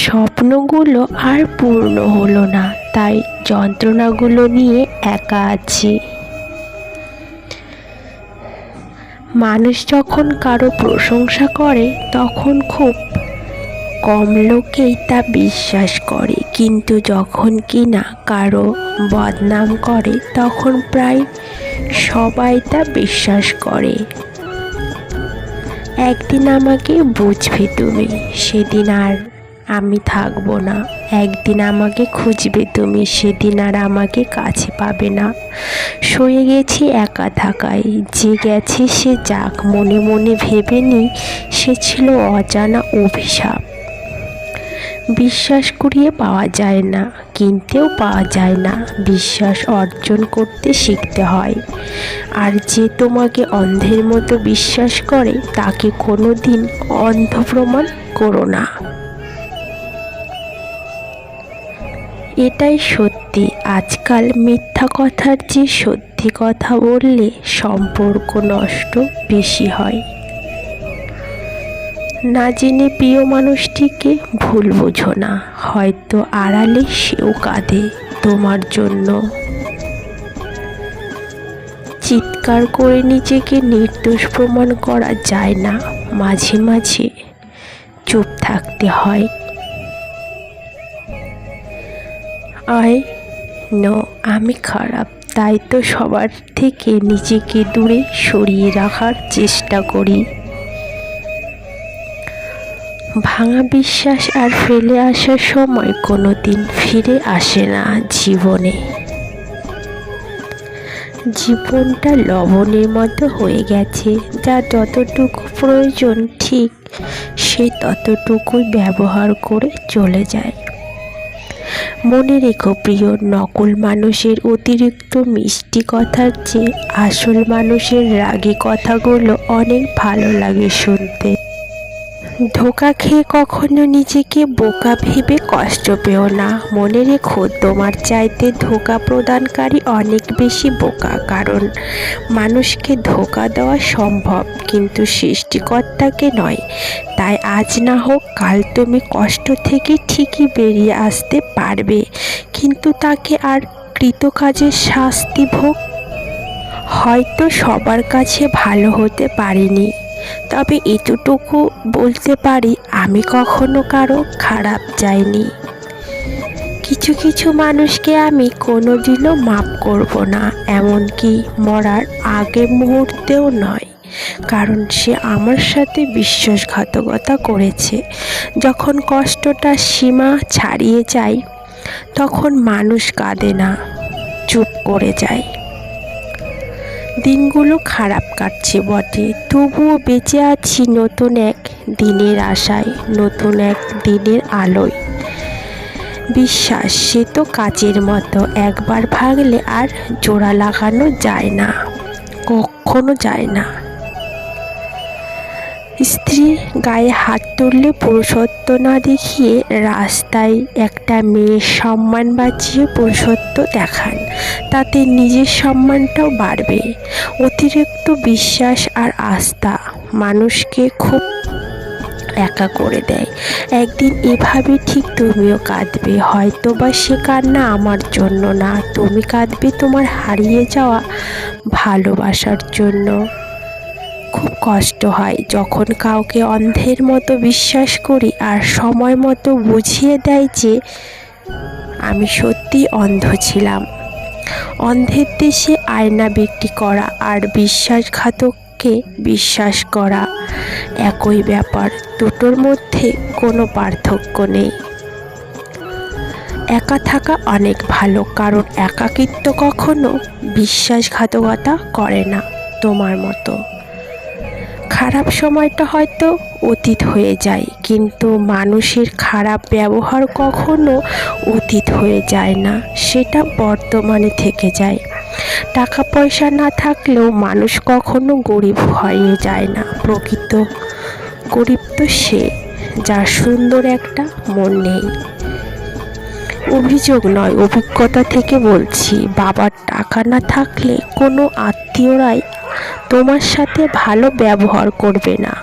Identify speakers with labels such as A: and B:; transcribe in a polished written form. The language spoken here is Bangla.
A: স্বপ্নগুলো আর পূর্ণ হলো না, তাই যন্ত্রণাগুলো নিয়ে একা আছি। মানুষ যখন কারো প্রশংসা করে তখন খুব কম লোকেই তা বিশ্বাস করে, কিন্তু যখন কিনা কারো বদনাম করে তখন প্রায় সবাই তা বিশ্বাস করে। একদিন আমাকে বুঝবে তুমি, সেদিন আর আমি থাকবো না। একদিন আমাকে খুঁজবে তুমি, সেদিন আর আমাকে কাছে পাবে না। সয়ে গেছি একা থাকায়, যে গেছে সে যাক, মনে মনে ভেবে নি সে ছিল অজানা অভিশাপ। বিশ্বাস করিয়ে পাওয়া যায় না, কিনতেও পাওয়া যায় না। বিশ্বাস অর্জন করতে শিখতে হয়। আর যে তোমাকে অন্ধের মতো বিশ্বাস করে তাকে কোনো দিন অন্ধ প্রমাণ করো না। এটাই সত্যি, আজকাল মিথ্যা কথার চেয়ে সত্যি কথা বললে সম্পর্ক নষ্ট বেশি হয়। না জেনে প্রিয় মানুষটিকে ভুল বোঝো না, হয়তো আড়ালে সেও কাঁদে তোমার জন্য। চিৎকার করে নিজেকে নির্দোষ প্রমাণ করা যায় না, মাঝে মাঝে চুপ থাকতে হয়। আমি খারাপ, তাই তো সবার থেকে নিজেকে দূরে সরিয়ে রাখার চেষ্টা করি। ভাঙা বিশ্বাস আর ফেলে আসার সময় কোনো দিন ফিরে আসে না জীবনে। জীবনটা লবণের মতো হয়ে গেছে, যা যতটুকু প্রয়োজন ঠিক সে ততটুকুই ব্যবহার করে চলে যায়। মনে রেখো প্রিয়, নকল মানুষের অতিরিক্ত মিষ্টি কথার চেয়ে আসল মানুষের রাগী কথাগুলো অনেক ভালো লাগে শুনতে। ধোঁকা খেয়ে কখনো নিজেকে বোকা ভেবে কষ্ট পেও না। মনে রেখো, তোমার চাইতে ধোঁকা প্রদানকারী অনেক বেশি বোকা। কারণ মানুষকে ধোঁকা দেওয়া সম্ভব, কিন্তু সৃষ্টিকর্তাকে নয়। তাই আজ না হোক কাল তুমি কষ্ট থেকে ঠিকই বেরিয়ে আসতে পারবে, কিন্তু তাকে আর কৃতকাজের শাস্তি ভোগ। হয়তো সবার কাছে ভালো হতে পারিনি, তবে এতটুকু বলতে পারি আমি কখনো কারো খারাপ চাইনি। কিছু কিছু মানুষকে আমি কোনোদিনও মাপ করব না, এমনকি মরার আগের মুহূর্তেও নয়। কারণ সে আমার সাথে বিশ্বাসঘাতকতা করেছে। যখন কষ্টটা সীমা ছাড়িয়ে যায় তখন মানুষ কাঁদে না, চুপ করে যায়। দিনগুলো খারাপ কাটছে বটে, তবুও বেঁচে আছি নতুন এক দিনের আশায়, নতুন এক দিনের আলোয়। বিশ্বাস সে তো কাচের মতো, একবার ভাঙলে আর জোড়া লাগানো যায় না, কখনো যায় না। স্ত্রী গায়ে হাত তুললে পুরুষত্ব না দেখিয়ে রাস্তায় একটা মেয়ের সম্মান বাঁচিয়ে পুরুষত্ব দেখান, তাতে নিজের সম্মানটাও বাড়বে। অতিরিক্ত বিশ্বাস আর আস্থা মানুষকে খুব একা করে দেয়। একদিন এভাবে ঠিক তুমিও কাঁদবে, হয়তো বা সে কান্না আমার জন্য না, তুমি কাঁদবে তোমার হারিয়ে যাওয়া ভালোবাসার জন্য। খুব কষ্ট হয় যখন কাউকে অন্ধের মতো বিশ্বাস করি আর সময় মতো বুঝিয়ে দেয় যে আমি সত্যি অন্ধ ছিলাম। অন্ধের দেশে আয়না বিক্রি করা আর বিশ্বাসঘাতককে বিশ্বাস করা একই ব্যাপার, দুটোর মধ্যে কোনো পার্থক্য নেই। একা থাকা অনেক ভালো, কারণ একাকিত্ব কখনো বিশ্বাসঘাতকতা করে না তোমার মতো। খারাপ সময়টা হয়তো অতীত হয়ে যায়, কিন্তু মানুষের খারাপ ব্যবহার কখনো অতীত হয়ে যায় না, সেটা বর্তমানে থেকে যায়। টাকা পয়সা না থাকলেও মানুষ কখনো গরিব হয়ে যায় না। প্রকৃত গরিব তো সে যার সুন্দর একটা মন নেই। অভিযোগ নয়, অভিজ্ঞতা থেকে বলছি, বাবার টাকা না থাকলে কোনো আত্মীয়রাই তোমার সাথে ভালো ব্যবহার করবে না।